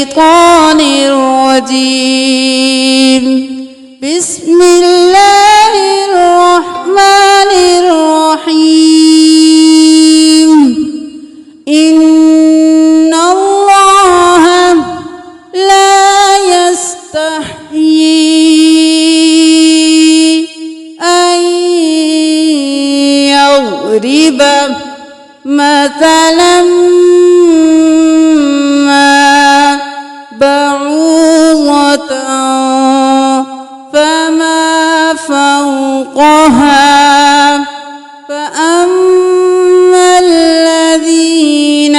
الشيطان الرجيم بسم الله الرحمن الرحيم إن الله لا يستحيي أن يضرب مثلا ما بعوضة فما فوقها فأما الذين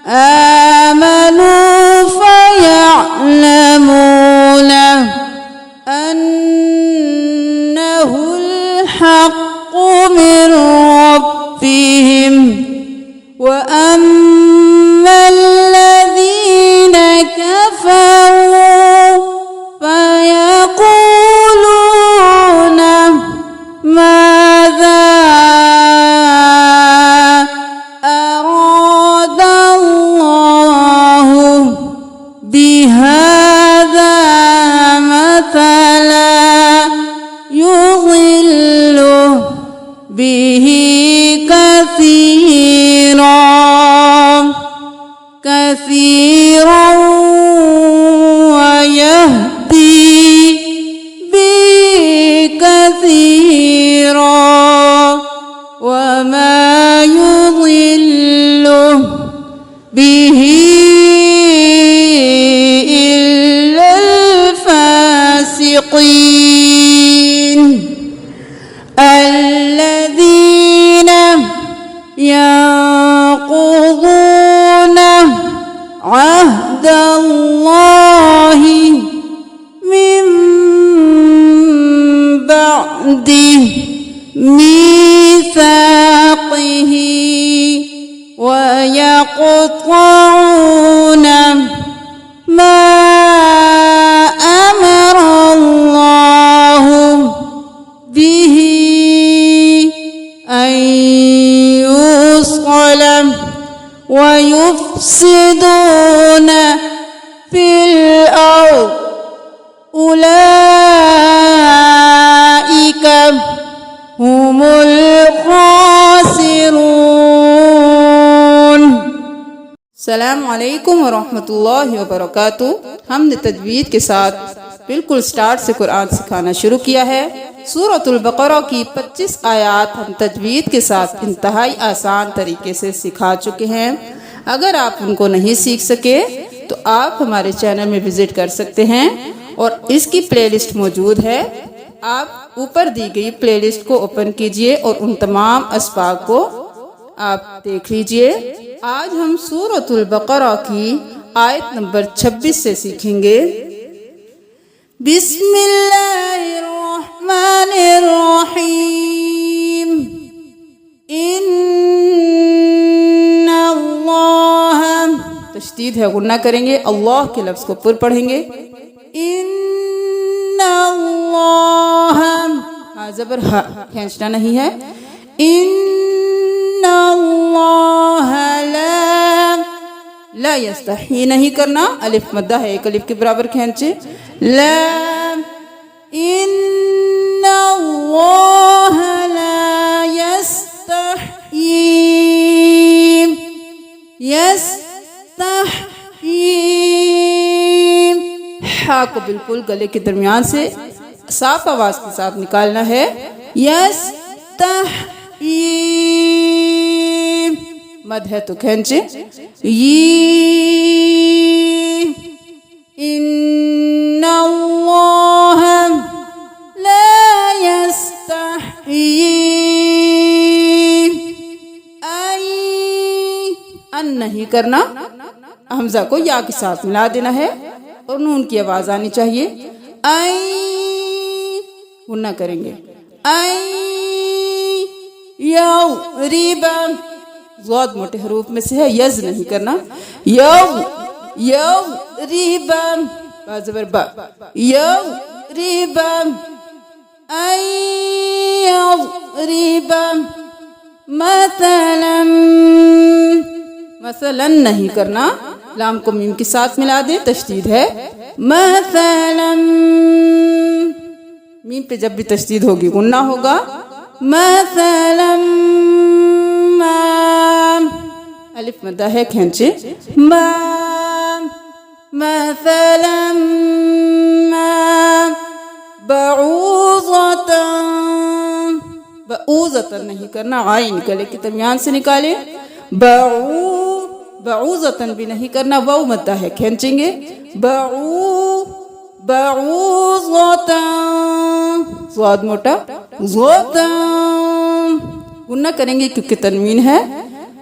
آمنوا فيعلمون أنه الحق من ربهم وأما الذين كفروا فيقولون ماذا أراد الله بهذا مثلا يضل به كثيرا ويهدي به كثيرا وما يضل به إلا الفاسقين الذين ينقضون عهد الله من بعد ميثاقه ويقطعون ما أمر الله به أن يوصل ويفسدون في الأرض أولئك هم الخاسرون۔ السلام علیکم ورحمۃ اللہ وبرکاتہ۔ ہم نے تجوید کے ساتھ بالکل سٹارٹ سے قرآن سکھانا شروع کیا ہے۔ سورۃ البقرہ کی 25 آیات ہم تجوید کے ساتھ انتہائی آسان طریقے سے سکھا چکے ہیں۔ اگر آپ ان کو نہیں سیکھ سکے تو آپ ہمارے چینل میں وزٹ کر سکتے ہیں اور اس کی پلے لسٹ موجود ہے۔ آپ اوپر دی گئی پلے لسٹ کو اوپن کیجئے اور ان تمام اسباق کو آپ دیکھ لیجئے۔ آج ہم سورۃ البقرہ کی آیت نمبر 26 سے سیکھیں گے۔ بسم اللہ الرحمن الرحیم ان اللہ، تشدید ہے، غنہ کریں گے، اللہ کے لفظ کو پر پڑھیں گے۔ ان اللہ، ہاں زبر ہا کھینچنا نہیں ہے۔ ان اللہ لا یستحی نہیں کرنا، الف مدہ ہے، ایک الف کے برابر کھینچے۔ لا، ان اللہ لا یستحی، ہا کو بالکل گلے کے درمیان سے صاف آواز کے ساتھ نکالنا ہے۔ یستحی، مد ہے تو کھینچے۔ ان اللہ لا یستحی ان نہیں کرنا، حمزہ کو یا کے ساتھ ملا دینا ہے اور نون کی آواز آنی چاہیے۔ غنہ کریں گے۔ یضرب، ضاد موٹے حروف میں سے ہے، یز نہیں کرنا۔ یضرب، با زبر با، یضرب، یضرب مثلا، مثلا نہیں کرنا، لام کو میم کے ساتھ ملا دیں، تشدید ہے مثلا، میم پہ جب بھی تشدید ہوگی غنہ ہوگا مثلا ما، الف مدہ ہے کھینچے ما، مثلا ما بعوضة، بعوضة نہیں کرنا، عین گلے کے درمیان سے نکالے، بعوضة بھی نہیں کرنا، واو مدہ ہے کھینچیں گے، بعوضة، ضاد موٹا، ضوتا غنہ کریں گے کیونکہ تنوین ہے،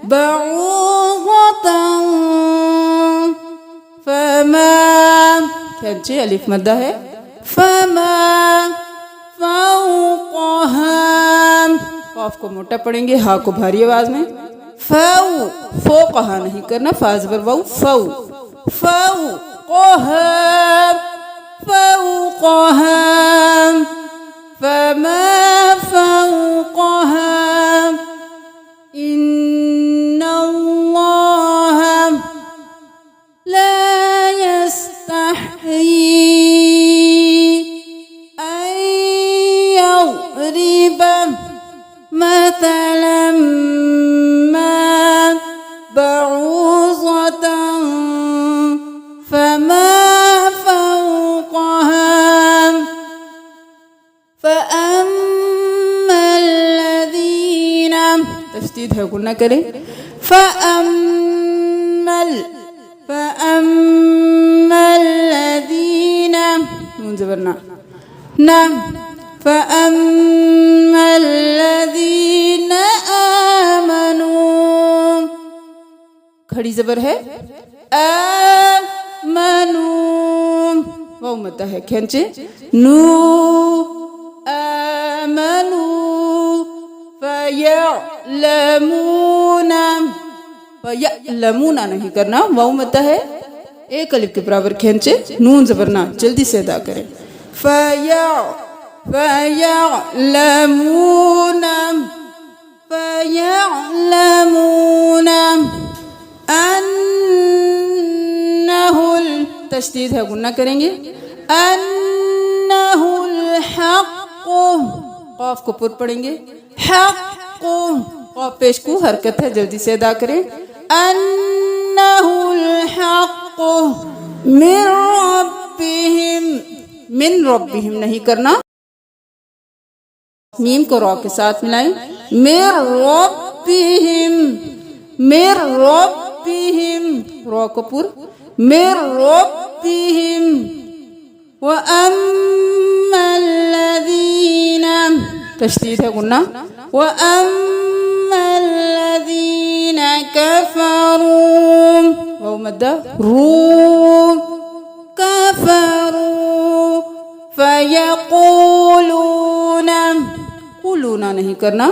بعوضة فما، کھینچے الف مدہ ہے، فما فوقها، قاف کو موٹا پڑھیں گے، ہا کو بھاری آواز میں، فوقها نہیں کرنا، فا زبر واو، فوقها، فوقها فما فوقها إن الله لا يستحيي أن يضرب مثلا ما بعوضة فما فوقها فأما الذين، تشدید ہے غنہ کریں، فأما الذين، نون زبرنا نعم، فأما الذين آمنوا، کھڑی زبر ہے آمنوا، واو مدہ ہے کھینچے، نو آمنوا فيعلمون، فيعلمون نہیں کرنا، واو مدہ ہے ایک الف کے برابر کھینچے، نون زبرنا جلدی سے ادا کریں، فيعلمون أنه، تشدید ہے غنہ کریں گے، أنه الحق، قاف کو پر پڑھیں گے، حق، قاف پیش کو حرکت ہے جلدی سے ادا کریں، أنه الحق من ربهم، من ربهم نہیں کرنا، میم کو را کے ساتھ ملائیں، من ربهم، من ربهم، را کو پر، من ربهم، وَأَمَّا الَّذِينَ، تشدید ہے غنہ، وَأَمَّا الَّذِينَ كَفَرُوا، واو مدہ، رو كَفَرُوا فَيَقُولُونَ، قولون نہیں کرنا،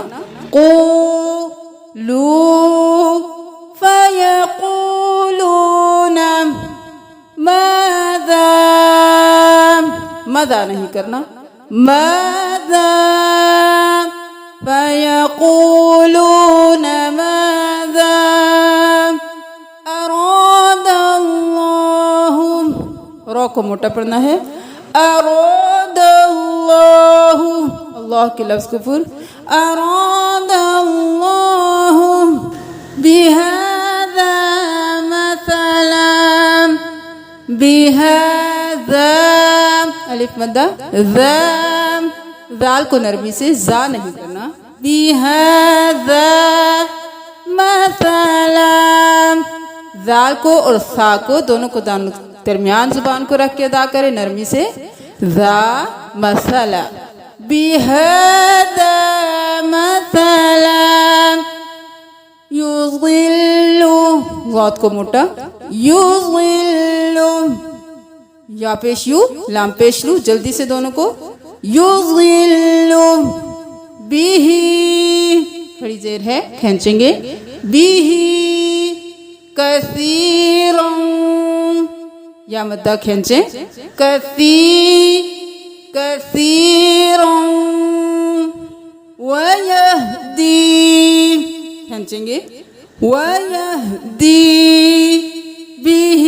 قولوا فَيَقُولُونَ ماذا، ماذا نہیں کرنا، ماذا فَيَقُولُونَ ماذا أَرَادَ اللَّهُ، را کو موٹا پڑھنا ہے، أَرَادَ اللَّهُ، اللہ کے لفظ کو پر، أَرَادَ اللَّهُ بِهَذَا مَثَلًا، بِهَذَا الف مدہ، ذا، ذال کو نرمی سے زا نہیں کرنا، بِهَذَا مَثَلًا، ذال کو اور ثا کو دونوں کو درمیان زبان کو رکھ کے ادا کرے نرمی سے، ذا مثلا، بِهَذَا مَثَلًا یضل، ضاد کو موٹا، یضل، یا پیش یو، لام پیش لو، جلدی سے دونوں کو، یضل بِهِ، کھڑی زیر ہے کھینچیں گے، بِهِ کثیرا، یا مدہ کھینچیں، کثیرا وَيَهْدِي، کھینچیں گے، وَيَهْدِي بِهِ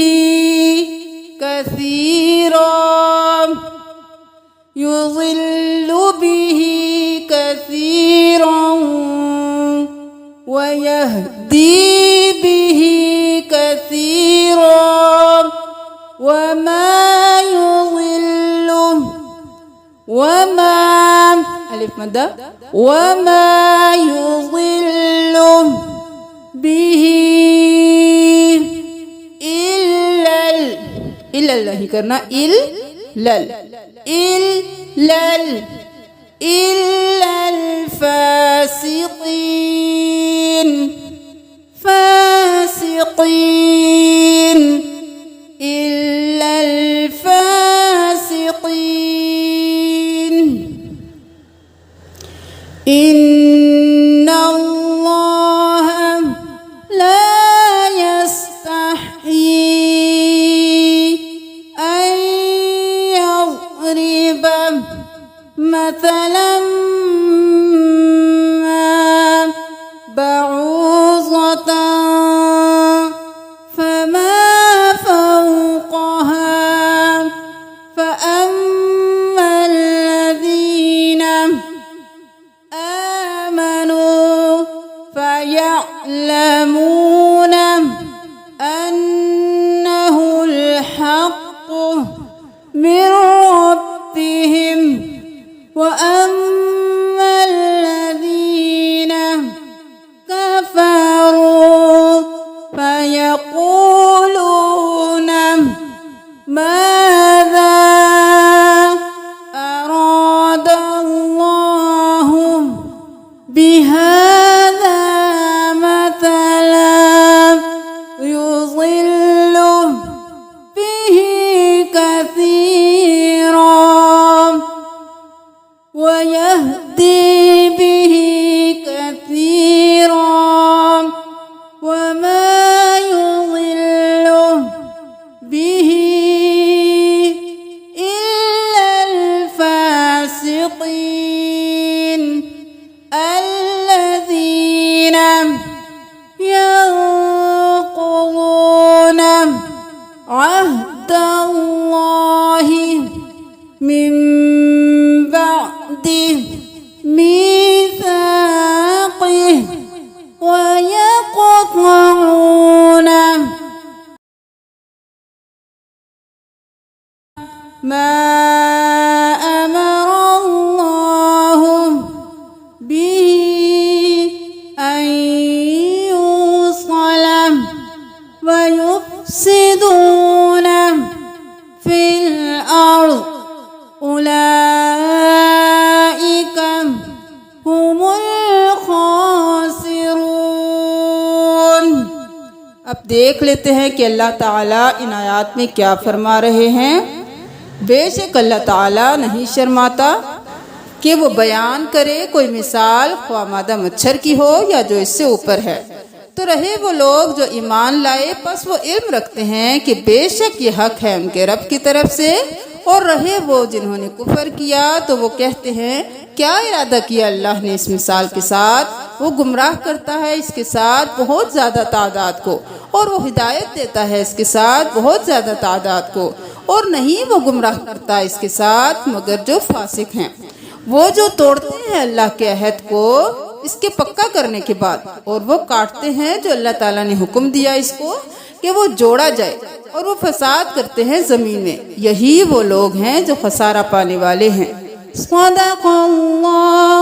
يضل به كثيرا ويهدي به كثيرا وما يضل ألف مدى وما يضل به إلا الله کرنا إلا الفاسقين إلا الفاسقين إن الله لا يستحيي أن يضرب مثلا ما بعوضة فما فوقها فأما الذين آمنوا فيعلمون أنه الحق من ربهم وأما الذين كفروا فيقولون ماذا أراد الله بهذا مثلا يضل به كثيرا ويهدي به كثيرا وما يضل به إلا الفاسقين الذين ينقضون عهد الله من بعد ميثاقه ويقطعون ما أمر الله به أن يوصل ويفسدون في الأرض أولئك هم الخاسرون. اب دیکھ لیتے ہیں کہ اللہ تعالیٰ ان آیات میں کیا فرما رہے ہیں. بے شک اللہ تعالیٰ نہیں شرماتا کہ وہ بیان کرے کوئی مثال خواہ مادہ مچھر کی ہو یا جو اس سے اوپر ہے. تو رہے وہ لوگ جو ایمان لائے پس وہ علم رکھتے ہیں کہ بے شک یہ حق ہے ان کے رب کی طرف سے، اور رہے وہ جنہوں نے کفر کیا تو وہ کہتے ہیں کیا ارادہ کیا اللہ نے اس مثال کے ساتھ. وہ گمراہ کرتا ہے اس کے ساتھ بہت زیادہ تعداد کو، اور وہ ہدایت دیتا ہے اس کے ساتھ بہت زیادہ تعداد کو، اور نہیں وہ گمراہ کرتا اس کے ساتھ مگر جو فاسق ہیں. وہ جو توڑتے ہیں اللہ کے عہد کو اس کے پکا کرنے کے بعد، اور وہ کاٹتے ہیں جو اللہ تعالیٰ نے حکم دیا اس کو کہ وہ جوڑا جائے، اور وہ فساد کرتے ہیں زمین میں، یہی وہ لوگ ہیں جو خسارہ پانے والے ہیں. صدق اللہ